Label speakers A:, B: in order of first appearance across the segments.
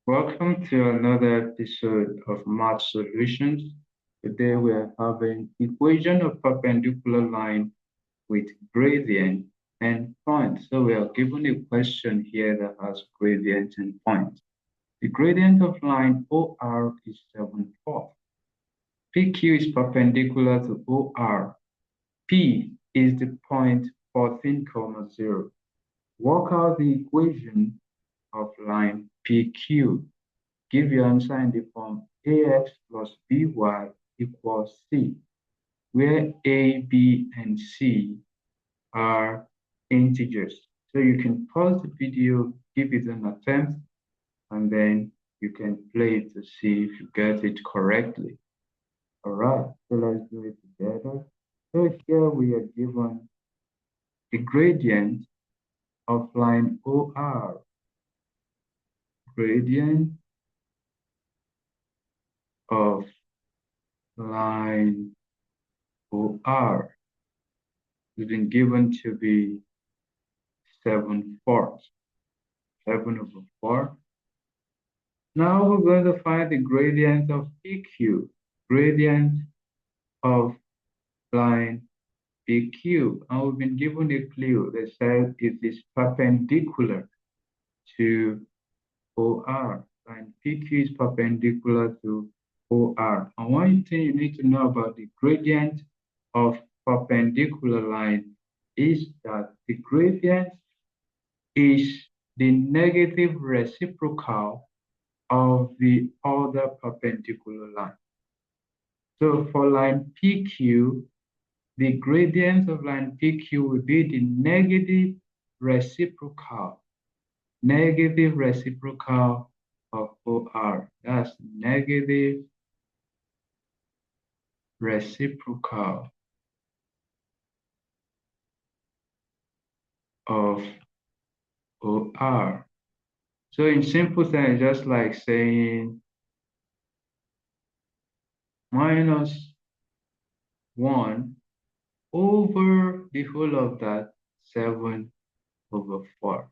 A: Welcome to another episode of Math Solutions. Today we are having equation of perpendicular line with gradient and point. So we are given a question here that has gradient and point. The gradient of line OR is 7/4. PQ is perpendicular to OR. P is the point 14, 0. Work out the equation of line PQ. Give your answer in the form AX plus BY equals C, where A, B, and C are integers. So you can pause the video, give it an attempt, and then you can play it to see if you get it correctly. All right, so let's do it together. So here we are given the gradient of line OR. Gradient of line OR has been given to be 7/4. 7/4. Now we're going to find the gradient of PQ. Gradient of line PQ. And we've been given a clue that says it is perpendicular to OR. Line PQ is perpendicular to OR. And one thing you need to know about the gradient of perpendicular line is that the gradient is the negative reciprocal of the other perpendicular line. So for line PQ, the gradient of line PQ will be the negative reciprocal of OR. That's negative reciprocal of OR. So in simple terms, just like saying -1 over the whole of that 7/4.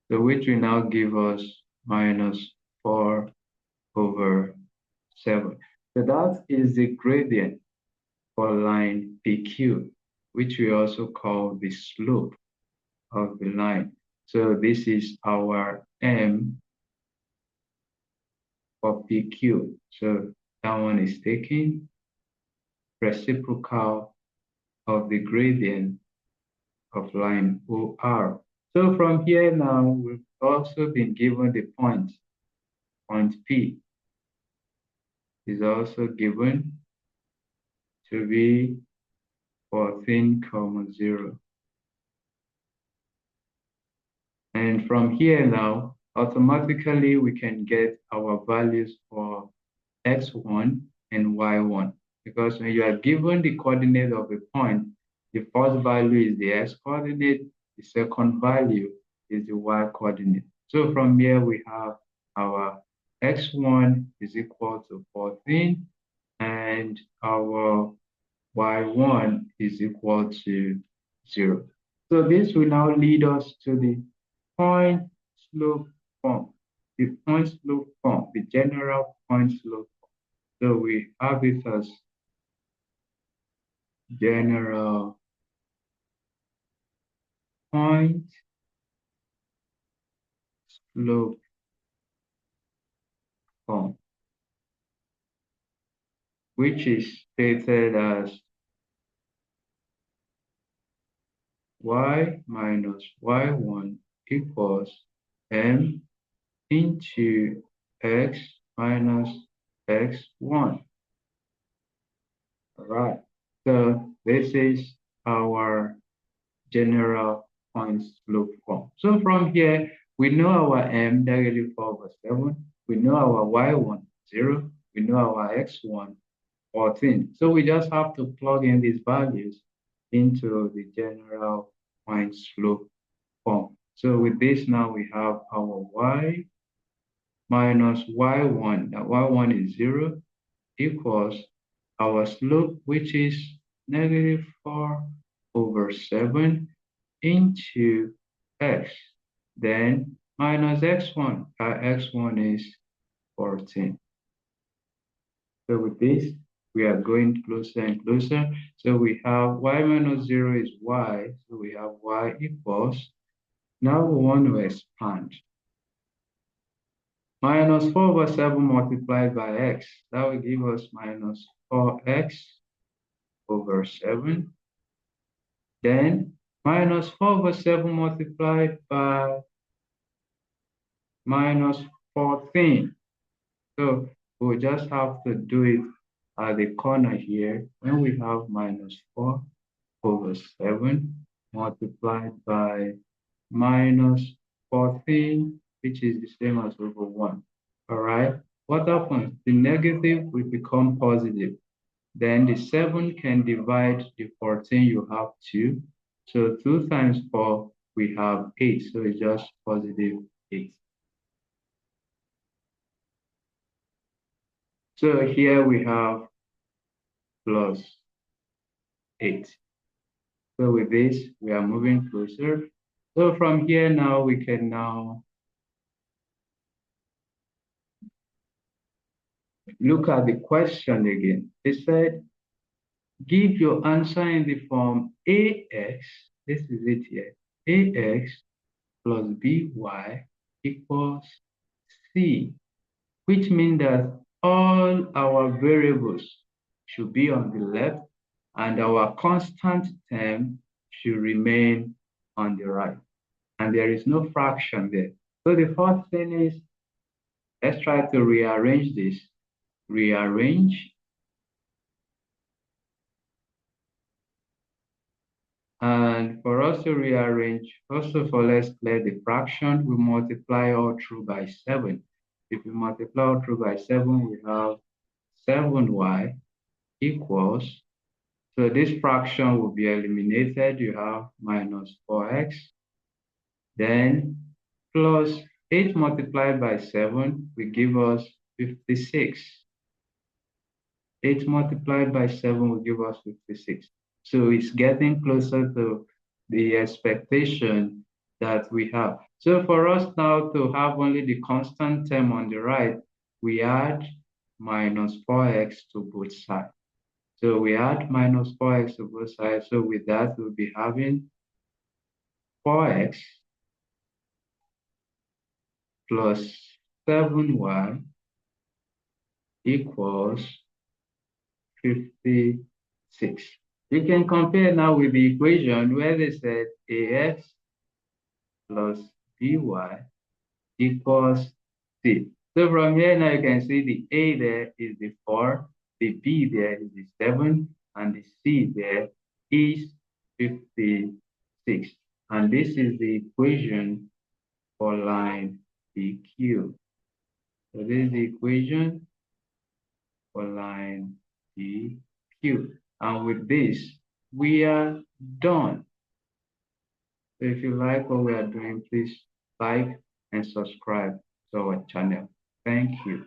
A: So which will now give us -4/7. So that is the gradient for line PQ, which we also call the slope of the line. So this is our M for PQ. So that one is taken, reciprocal of the gradient of line OR. So from here now, we've also been given the point P is also given to be 14, 0. And from here now, automatically we can get our values for x1 and y1. Because when you are given the coordinate of a point, the first value is the x coordinate, the second value is the y coordinate. So from here we have our x1 is equal to 14 and our y1 is equal to 0. So this will now lead us to the point slope form. The point slope form, the general point slope form. So we have it as general point slope form, which is stated as y minus y1 equals m into x minus x1. All right, so this is our general point slope form. So from here, we know our m, -4/7. We know our y1, 0. We know our x1, 14. So we just have to plug in these values into the general point slope form. So with this now, we have our y minus y1. That y1 is 0 equals our slope, which is -4/7 into x. Then minus x1. Our x1 is 14. So with this, we are going closer and closer. So we have y minus 0 is y. So we have y equals. Now we want to expand. Minus 4 over 7 multiplied by x. That will give us minus 4x over 7. Then minus 4 over 7 multiplied by minus 14. So we'll just have to do it at the corner here when we have minus 4 over 7 multiplied by minus 14, which is the same as over 1. All right. What happens? The negative will become positive. Then the 7 can divide the 14, you have 2. So 2 times 4, we have 8. So it's just positive 8. So here we have plus 8. So with this, we are moving closer. So from here now, we can now look at the question again. It said, give your answer in the form AX, this is it here, AX plus BY equals C, which means that all our variables should be on the left and our constant term should remain on the right. And there is no fraction there. So the first thing is, let's try to rearrange this. Rearrange. And for us to rearrange, first of all, let's clear the fraction. We multiply all through by 7. If we multiply all through by 7, we have 7y equals, so this fraction will be eliminated. You have minus 4x. Then plus 8 multiplied by 7 will give us 56. 8 multiplied by 7 will give us 56. So it's getting closer to the expectation that we have. So for us now to have only the constant term on the right, we add minus 4x to both sides. So we add minus 4x to both sides. So with that, we'll be having 4x plus 7y equals 56. You can compare now with the equation where they said ax plus by equals c. So from here now you can see the a there is the 4, the b there is the 7, and the c there is 56. And this is the equation for line PQ. So this is the equation for line PQ. And with this, we are done. So if you like what we are doing, please like and subscribe to our channel. Thank you.